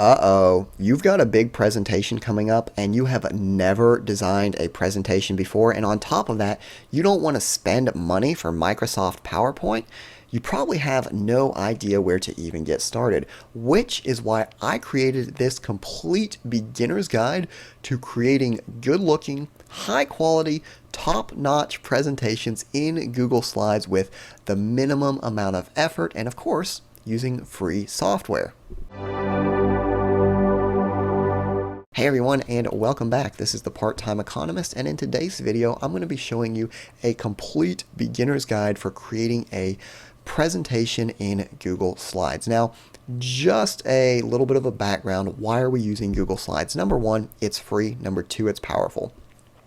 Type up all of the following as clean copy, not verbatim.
Uh-oh, you've got a big presentation coming up and you have never designed a presentation before. And on top of that, you don't want to spend money for Microsoft PowerPoint. You probably have no idea where to even get started, which is why I created this complete beginner's guide to creating good-looking, high-quality, top-notch presentations in Google Slides with the minimum amount of effort and, of course, using free software. Hey everyone, and welcome back. This is the Part-Time Economist, and in today's video I'm going to be showing you a complete beginner's guide for creating a presentation in Google Slides. Now, just a little bit of a background. Why are we using Google Slides? Number one, it's free. Number two, it's powerful.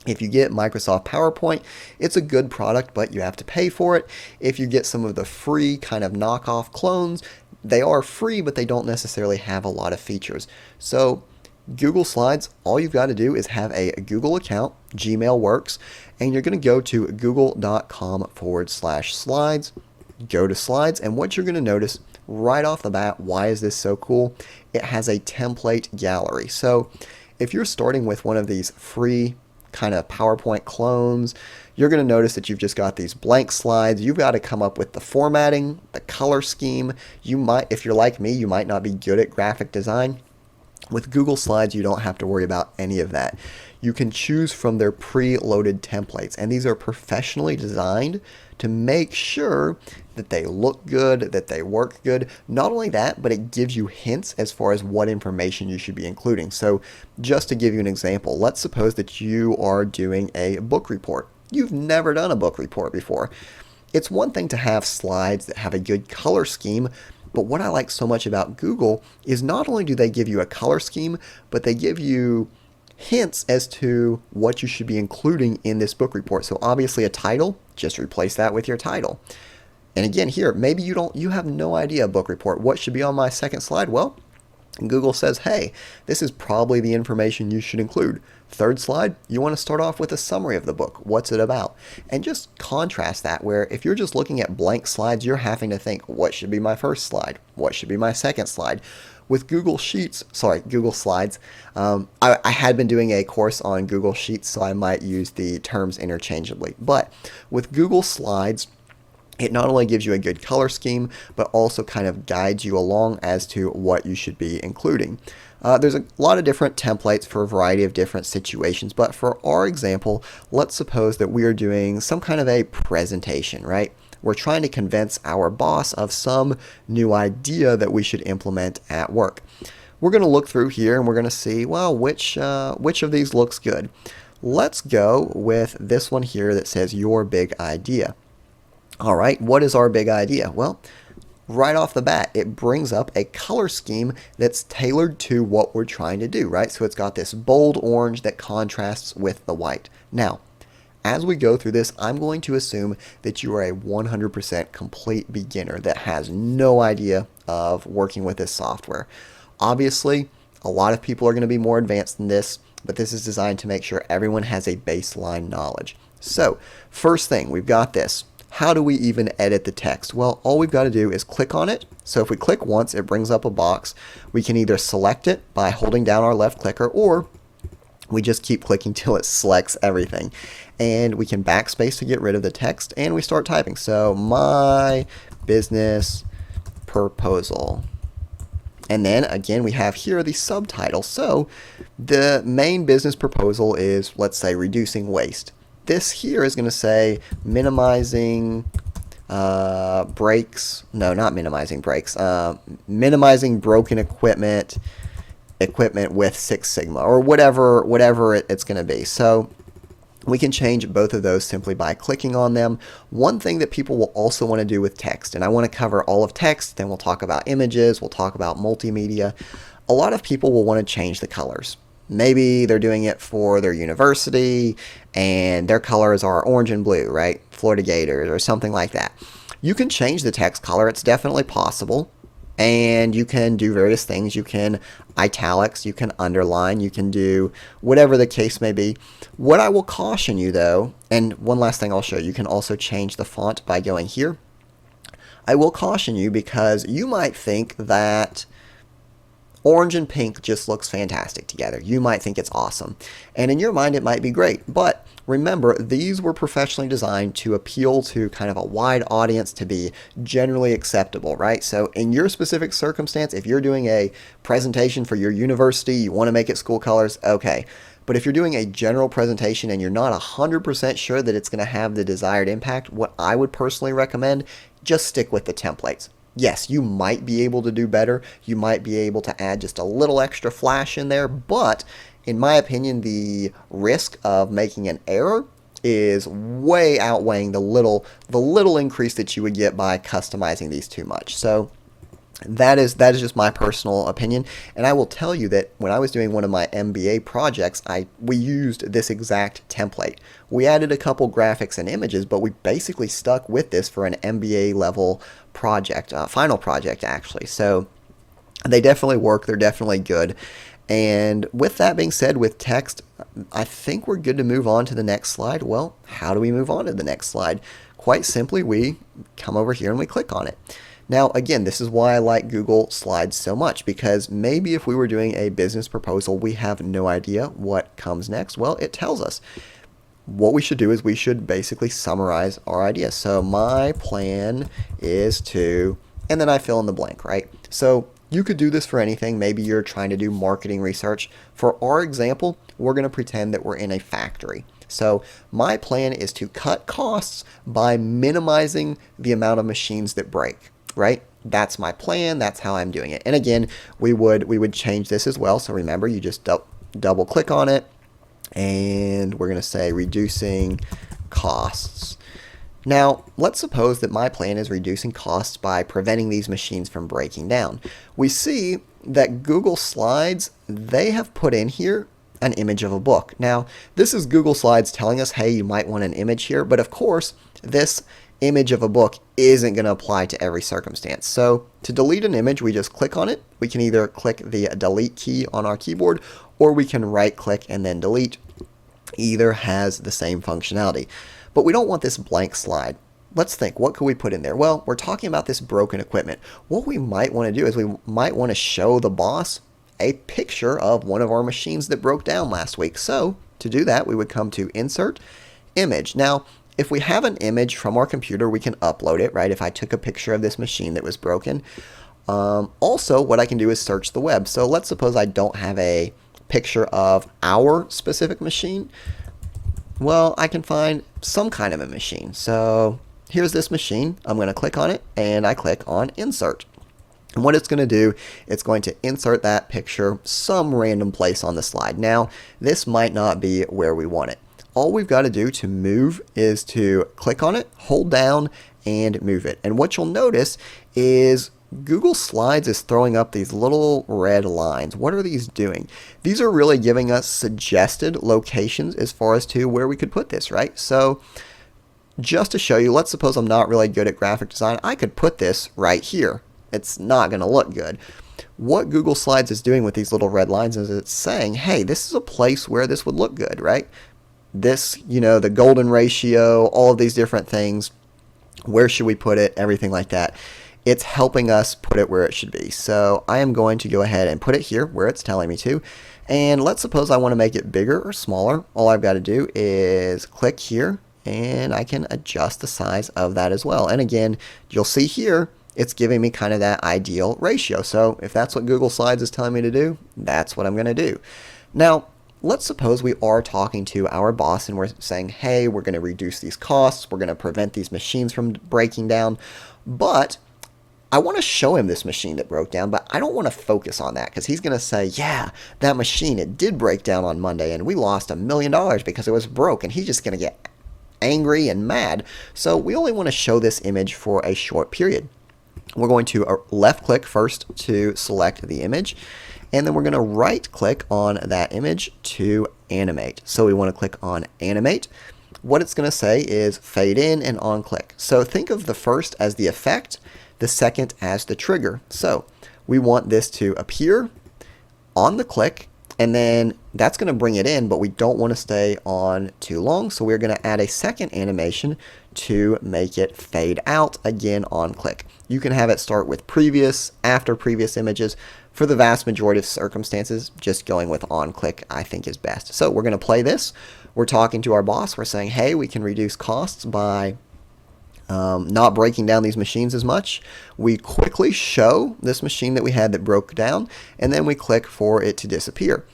If you get Microsoft PowerPoint, it's a good product, but you have to pay for it. If you get some of the free kind of knockoff clones, they are free, but they don't necessarily have a lot of features. So Google Slides, all you've got to do is have a Google account, Gmail works, and you're going to go to google.com/slides, go to slides, and what you're going to notice right off the bat, why is this so cool? It has a template gallery. So if you're starting with one of these free kind of PowerPoint clones, you're going to notice that you've just got these blank slides. You've got to come up with the formatting, the color scheme. You might, if you're like me, you might not be good at graphic design. With Google Slides, you don't have to worry about any of that. You can choose from their pre-loaded templates, and these are professionally designed to make sure that they look good, that they work good. Not only that, but it gives you hints as far as what information you should be including. So just to give you an example, let's suppose that you are doing a book report. You've never done a book report before. It's one thing to have slides that have a good color scheme, but what I like so much about Google is not only do they give you a color scheme, but they give you hints as to what you should be including in this book report. So obviously a title, just replace that with your title. And again, here, maybe you have no idea a book report. What should be on my second slide? Well, Google says, hey, this is probably the information you should include. Third slide, you want to start off with a summary of the book. What's it about? And just contrast that, where if you're just looking at blank slides, you're having to think, what should be my first slide? What should be my second slide? With Google Slides, I had been doing a course on Google Sheets, so I might use the terms interchangeably. But with Google Slides, it not only gives you a good color scheme, but also kind of guides you along as to what you should be including. There's a lot of different templates for a variety of different situations, but for our example, let's suppose that we are doing some kind of a presentation, right? We're trying to convince our boss of some new idea that we should implement at work. We're going to look through here and we're going to see, well, which of these looks good. Let's go with this one here that says your big idea. All right, what is our big idea? Well, right off the bat, it brings up a color scheme that's tailored to what we're trying to do, right? So it's got this bold orange that contrasts with the white. Now, as we go through this, I'm going to assume that you are a 100% complete beginner that has no idea of working with this software. Obviously, a lot of people are going to be more advanced than this, but this is designed to make sure everyone has a baseline knowledge. So, first thing, we've got this. How do we even edit the text? Well, all we've got to do is click on it. So if we click once, it brings up a box. We can either select it by holding down our left clicker, or we just keep clicking till it selects everything. And we can backspace to get rid of the text, and we start typing. So, my business proposal. And then again, we have here the subtitle. So the main business proposal is, let's say, reducing waste. This here is going to say minimizing breaks. No, not minimizing breaks. Minimizing broken equipment with Six Sigma, or whatever it's going to be. So we can change both of those simply by clicking on them. One thing that people will also want to do with text, and I want to cover all of text, then we'll talk about images, we'll talk about multimedia. A lot of people will want to change the colors. Maybe they're doing it for their university and their colors are orange and blue, right? Florida Gators or something like that. You can change the text color. It's definitely possible. And you can do various things. You can italics, you can underline, you can do whatever the case may be. What I will caution you though, and one last thing I'll show you can also change the font by going here. I will caution you because you might think that Orange and pink just looks fantastic together. You might think it's awesome. And in your mind, it might be great. But remember, these were professionally designed to appeal to kind of a wide audience, to be generally acceptable, right? So in your specific circumstance, if you're doing a presentation for your university, you want to make it school colors, okay. But if you're doing a general presentation and you're not 100% sure that it's going to have the desired impact, what I would personally recommend, just stick with the templates. Yes, you might be able to do better. You might be able to add just a little extra flash in there, but in my opinion, the risk of making an error is way outweighing the little increase that you would get by customizing these too much. So that is just my personal opinion, and I will tell you that when I was doing one of my MBA projects, we used this exact template. We added a couple graphics and images, but we basically stuck with this for an MBA level project, final project actually. So they definitely work. They're definitely good. And with that being said, with text, I think we're good to move on to the next slide. Well, how do we move on to the next slide? Quite simply, we come over here and we click on it. Now, again, this is why I like Google Slides so much, because maybe if we were doing a business proposal, we have no idea what comes next. Well, it tells us. What we should do is we should basically summarize our idea. So my plan is to, and then I fill in the blank, right? So you could do this for anything. Maybe you're trying to do marketing research. For our example, we're going to pretend that we're in a factory. So my plan is to cut costs by minimizing the amount of machines that break. Right? That's my plan. That's how I'm doing it. And again, we would change this as well. So remember, you just double click on it, and we're going to say reducing costs. Now, let's suppose that my plan is reducing costs by preventing these machines from breaking down. We see that Google Slides, they have put in here an image of a book. Now, this is Google Slides telling us, hey, you might want an image here, but of course, this image of a book isn't going to apply to every circumstance. So to delete an image, we just click on it. We can either click the delete key on our keyboard, or we can right click and then delete. Either has the same functionality. But we don't want this blank slide. Let's think, what could we put in there? Well, we're talking about this broken equipment. What we might want to do is we might want to show the boss a picture of one of our machines that broke down last week. So to do that, we would come to Insert, Image. Now, if we have an image from our computer, we can upload it, right? If I took a picture of this machine that was broken. Also, what I can do is search the web. So let's suppose I don't have a picture of our specific machine. Well, I can find some kind of a machine. So here's this machine. I'm going to click on it, and I click on Insert. And what it's going to do, it's going to insert that picture some random place on the slide. Now, this might not be where we want it. All we've got to do to move is to click on it, hold down, and move it. And what you'll notice is Google Slides is throwing up these little red lines. What are these doing? These are really giving us suggested locations as far as to where we could put this, right? So just to show you, let's suppose I'm not really good at graphic design. I could put this right here. It's not going to look good. What Google Slides is doing with these little red lines is it's saying, hey, this is a place where this would look good, right? This, the golden ratio, all of these different things, where should we put it, everything like that. It's helping us put it where it should be. So I am going to go ahead and put it here where it's telling me to. And let's suppose I want to make it bigger or smaller. All I've got to do is click here, and I can adjust the size of that as well. And again, you'll see here, it's giving me kind of that ideal ratio. So if that's what Google Slides is telling me to do, that's what I'm going to do. Now, let's suppose we are talking to our boss and we're saying, hey, we're going to reduce these costs. We're going to prevent these machines from breaking down. But I want to show him this machine that broke down, but I don't want to focus on that because he's going to say, yeah, that machine, it did break down on Monday and we lost $1 million because it was broke, and he's just going to get angry and mad. So we only want to show this image for a short period. We're going to left click first to select the image, and then we're going to right click on that image to animate. So we want to click on animate. What it's going to say is fade in and on click. So think of the first as the effect, the second as the trigger. So we want this to appear on the click, and then that's going to bring it in, but we don't want to stay on too long. So we're going to add a second animation to make it fade out again on click. You can have it start with previous, after previous images. for the vast majority of circumstances, just going with on-click I think is best. So we're going to play this. We're talking to our boss. We're saying, hey, we can reduce costs by not breaking down these machines as much. We quickly show this machine that we had that broke down, and then we click for it to disappear.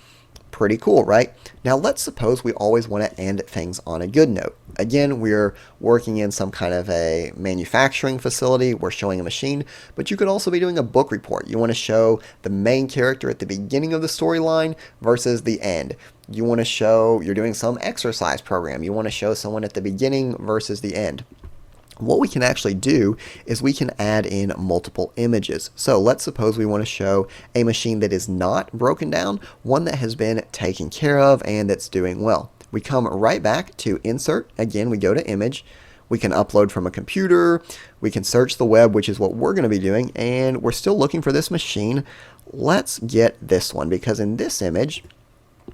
Pretty cool, right? Now let's suppose we always want to end things on a good note. Again, we're working in some kind of a manufacturing facility. We're showing a machine, but you could also be doing a book report. You want to show the main character at the beginning of the storyline versus the end. You want to show you're doing some exercise program. You want to show someone at the beginning versus the end. What we can actually do is we can add in multiple images. So let's suppose we want to show a machine that is not broken down, one that has been taken care of and that's doing well. We come right back to insert. Again, we go to image. We can upload from a computer. We can search the web, which is what we're going to be doing. And we're still looking for this machine. Let's get this one, because in this image,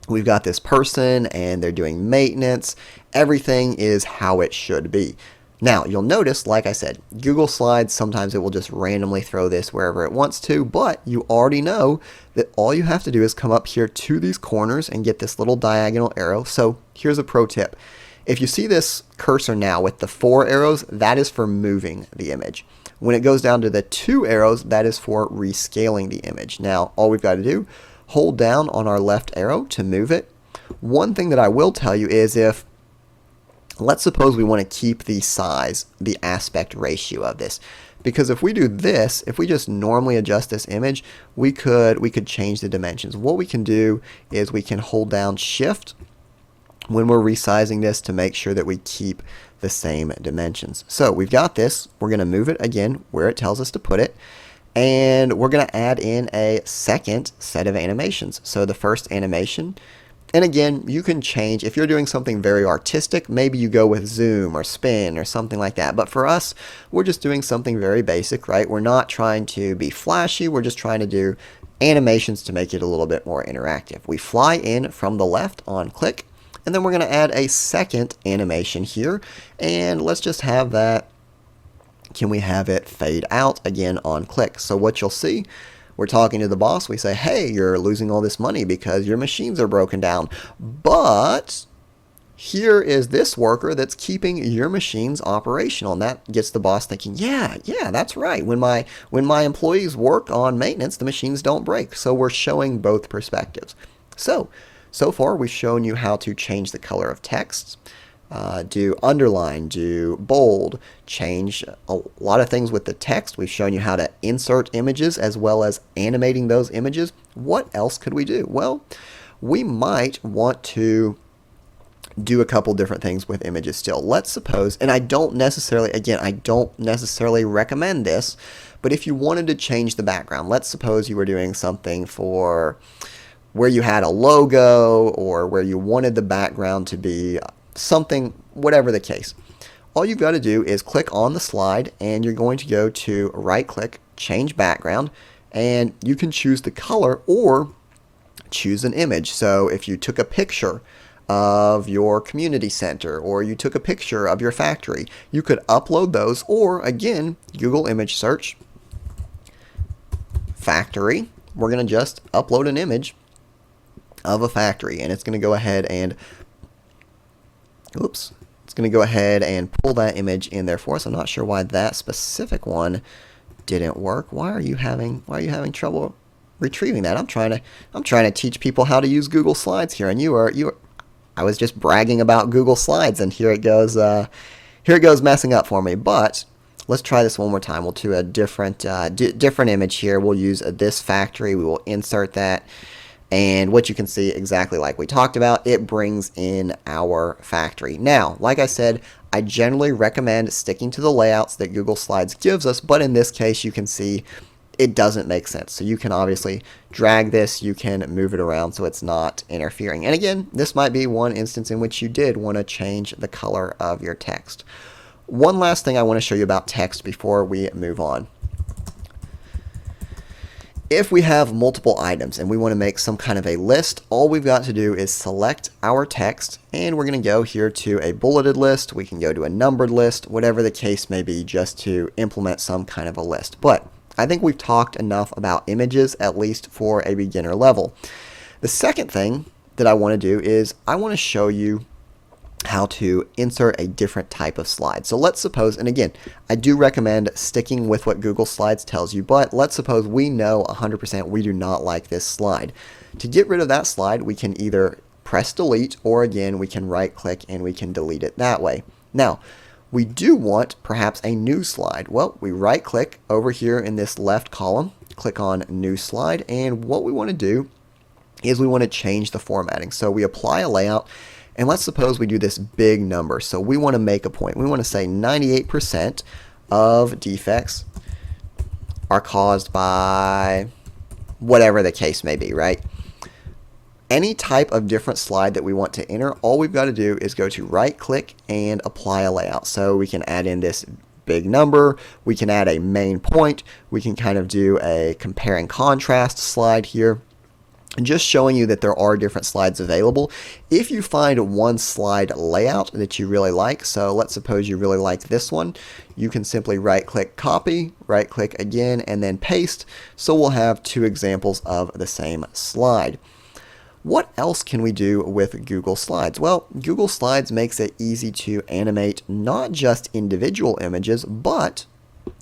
we've got this person and they're doing maintenance. Everything is how it should be. Now, you'll notice, like I said, Google Slides, sometimes it will just randomly throw this wherever it wants to, but you already know that all you have to do is come up here to these corners and get this little diagonal arrow. So here's a pro tip. If you see this cursor now with the 4 arrows, that is for moving the image. When it goes down to the 2 arrows, that is for rescaling the image. Now, all we've got to do, hold down on our left arrow to move it. One thing that I will tell you is let's suppose we want to keep the size, the aspect ratio of this. Because if we do this, if we just normally adjust this image, we could change the dimensions. What we can do is we can hold down Shift when we're resizing this to make sure that we keep the same dimensions. So we've got this. We're going to move it again where it tells us to put it. And we're going to add in a second set of animations. So the first animation, and again, you can change. If you're doing something very artistic, maybe you go with zoom or spin or something like that. But for us, we're just doing something very basic, right? We're not trying to be flashy. We're just trying to do animations to make it a little bit more interactive. We fly in from the left on click, and then we're going to add a second animation here. And let's just have that. Can we have it fade out again on click? So what you'll see, we're talking to the boss. We say, hey, you're losing all this money because your machines are broken down. But here is this worker that's keeping your machines operational. And that gets the boss thinking, yeah, that's right. When my employees work on maintenance, the machines don't break. So we're showing both perspectives. So far we've shown you how to change the color of text. Do underline, do bold, change a lot of things with the text. We've shown you how to insert images as well as animating those images. What else could we do? Well, we might want to do a couple different things with images still. Let's suppose, and I don't necessarily recommend this, but if you wanted to change the background, let's suppose you were doing something for where you had a logo or where you wanted the background to be something, whatever the case. All you've got to do is click on the slide, and you're going to go to right click, change background, and you can choose the color or choose an image. So if you took a picture of your community center or you took a picture of your factory, you could upload those, or again, Google image search, factory. We're going to just upload an image of a factory, and it's going to go ahead and it's going to go ahead and pull that image in there for us. I'm not sure why that specific one didn't work. Why are you having trouble retrieving that? I'm trying to teach people how to use Google Slides here, and I was just bragging about Google Slides, and here it goes messing up for me. But let's try this one more time. We'll do a different image here. We'll use this factory. We will insert that. And what you can see, exactly like we talked about, it brings in our factory. Now, like I said, I generally recommend sticking to the layouts that Google Slides gives us, but in this case, you can see it doesn't make sense. So you can obviously drag this, you can move it around so it's not interfering. And again, this might be one instance in which you did want to change the color of your text. One last thing I want to show you about text before we move on. If we have multiple items and we want to make some kind of a list, all we've got to do is select our text, and we're going to go here to a bulleted list. We can go to a numbered list, whatever the case may be, just to implement some kind of a list. But I think we've talked enough about images, at least for a beginner level. The second thing that I want to do is I want to show you how to insert a different type of slide. So let's suppose, and again, I do recommend sticking with what Google Slides tells you, but let's suppose we know 100% we do not like this slide. To get rid of that slide, we can either press delete, or again, we can right click and we can delete it that way. Now, we do want perhaps a new slide. Well, we right click over here in this left column, click on new slide, and what we want to do is we want to change the formatting. So we apply a layout, and let's suppose we do this big number. So we want to make a point. We want to say 98% of defects are caused by whatever the case may be, right? Any type of different slide that we want to enter, all we've got to do is go to right click and apply a layout. So we can add in this big number, we can add a main point, we can kind of do a compare and contrast slide here. Just showing you that there are different slides available. If you find one slide layout that you really like, so let's suppose you really like this one, you can simply right click copy, right click again, and then paste. So we'll have two examples of the same slide. What else can we do with Google Slides? Well, Google Slides makes it easy to animate not just individual images, but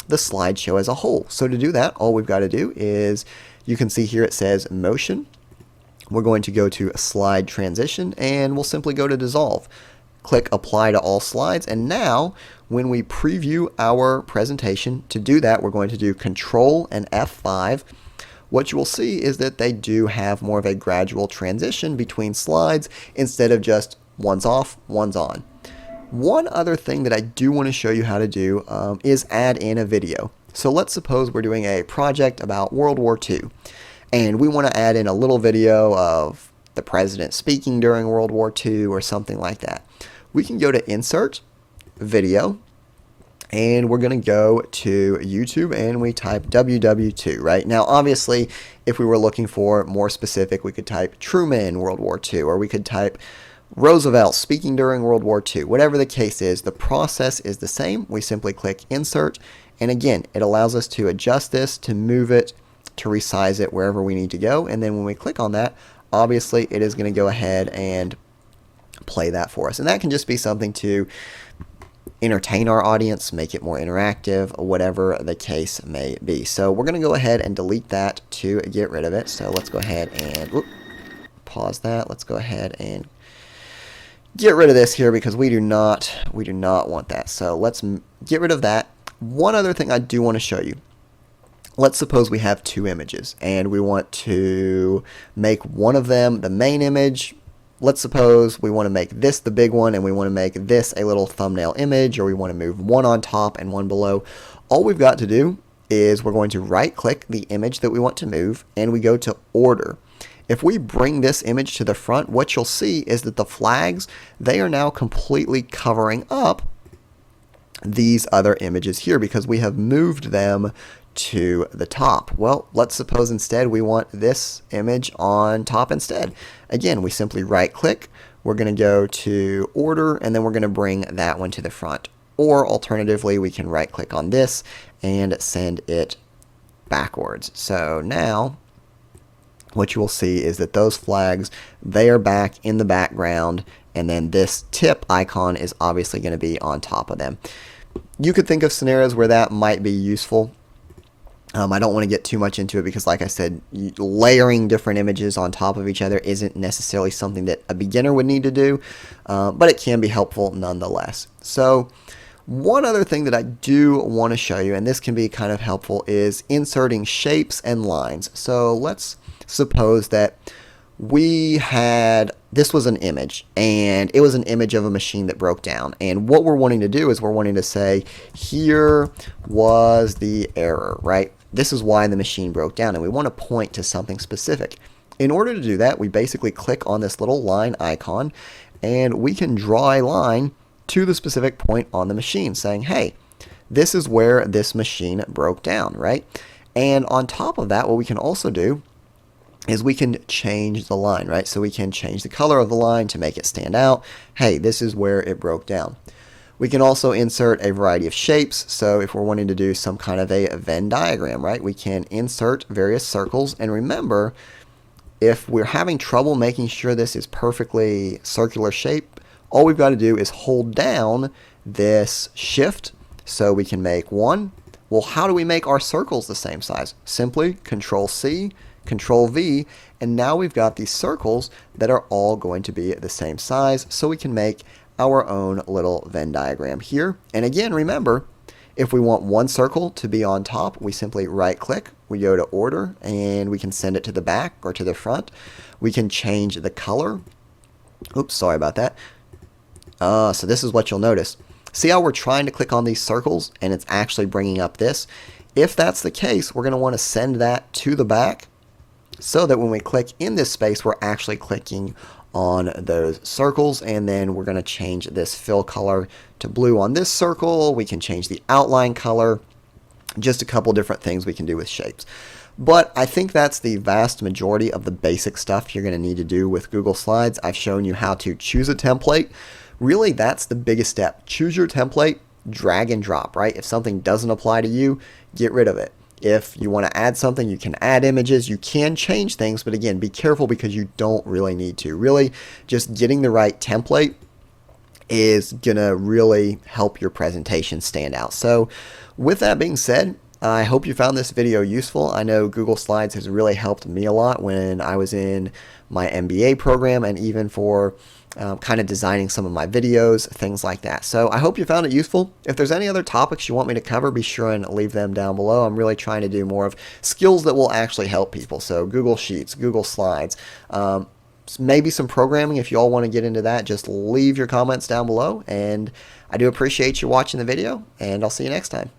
the slideshow as a whole. So to do that, all we've got to do is, you can see here it says motion. We're going to go to slide transition, and we'll simply go to dissolve. Click apply to all slides, and now when we preview our presentation, to do that we're going to do Control and F5. What you will see is that they do have more of a gradual transition between slides instead of just one's off, one's on. One other thing that I do want to show you how to do is add in a video. So let's suppose we're doing a project about World War II, and we want to add in a little video of the president speaking during World War II or something like that. We can go to Insert, Video, and we're going to go to YouTube and we type WW2, right? Now, obviously, if we were looking for more specific, we could type Truman, World War II, or we could type Roosevelt speaking during World War II. Whatever the case is, the process is the same. We simply click Insert, and again, it allows us to adjust this, to move it, to resize it wherever we need to go, and then when we click on that, obviously it is going to go ahead and play that for us. And that can just be something to entertain our audience, make it more interactive, whatever the case may be. So we're going to go ahead and delete that to get rid of it. So let's go ahead and pause that. Let's go ahead and get rid of this here because we do not want that. So let's get rid of that. One other thing I do want to show you. Let's suppose we have two images and we want to make one of them the main image. Let's suppose we want to make this the big one and we want to make this a little thumbnail image, or we want to move one on top and one below. All we've got to do is we're going to right click the image that we want to move and we go to order. If we bring this image to the front, what you'll see is that the flags, they are now completely covering up these other images here because we have moved them to the top. Well, let's suppose instead we want this image on top instead. Again, we simply right click, we're going to go to order, and then we're going to bring that one to the front. Or alternatively, we can right click on this and send it backwards. So now what you will see is that those flags, they are back in the background, and then this tip icon is obviously going to be on top of them. You could think of scenarios where that might be useful. I don't want to get too much into it because, like I said, layering different images on top of each other isn't necessarily something that a beginner would need to do, but it can be helpful nonetheless. So one other thing that I do want to show you, and this can be kind of helpful, is inserting shapes and lines. So let's suppose that this was an image, and it was an image of a machine that broke down, and what we're wanting to do is we're wanting to say, here was the error, right? This is why the machine broke down, and we want to point to something specific. In order to do that, we basically click on this little line icon, and we can draw a line to the specific point on the machine, saying, hey, this is where this machine broke down, right? And on top of that, what we can also do is we can change the line, right? So we can change the color of the line to make it stand out. Hey, this is where it broke down. We can also insert a variety of shapes. So if we're wanting to do some kind of a Venn diagram, right, we can insert various circles. And remember, if we're having trouble making sure this is perfectly circular shape, all we've got to do is hold down this shift so we can make one. Well, how do we make our circles the same size? Simply Control C, Control V, and now we've got these circles that are all going to be the same size, so we can make our own little Venn diagram here. And again, remember, if we want one circle to be on top, we simply right click, we go to order, and we can send it to the back or to the front. We can change the color. Oops, sorry about that. So this is what you'll notice. See how we're trying to click on these circles and it's actually bringing up this? If that's the case, we're going to want to send that to the back so that when we click in this space, we're actually clicking on those circles. And then we're going to change this fill color to blue on this circle. We can change the outline color. Just a couple different things we can do with shapes. But I think that's the vast majority of the basic stuff you're going to need to do with Google Slides. I've shown you how to choose a template. Really, that's the biggest step. Choose your template, drag and drop, right? If something doesn't apply to you, get rid of it. If you want to add something, you can add images, you can change things, but again, be careful because you don't really need to. Really, just getting the right template is gonna really help your presentation stand out. So with that being said, I hope you found this video useful. I know Google Slides has really helped me a lot when I was in my MBA program and even for kind of designing some of my videos, things like that. So I hope you found it useful. If there's any other topics you want me to cover, be sure and leave them down below. I'm really trying to do more of skills that will actually help people. So Google Sheets, Google Slides, maybe some programming. If you all want to get into that, just leave your comments down below. And I do appreciate you watching the video, and I'll see you next time.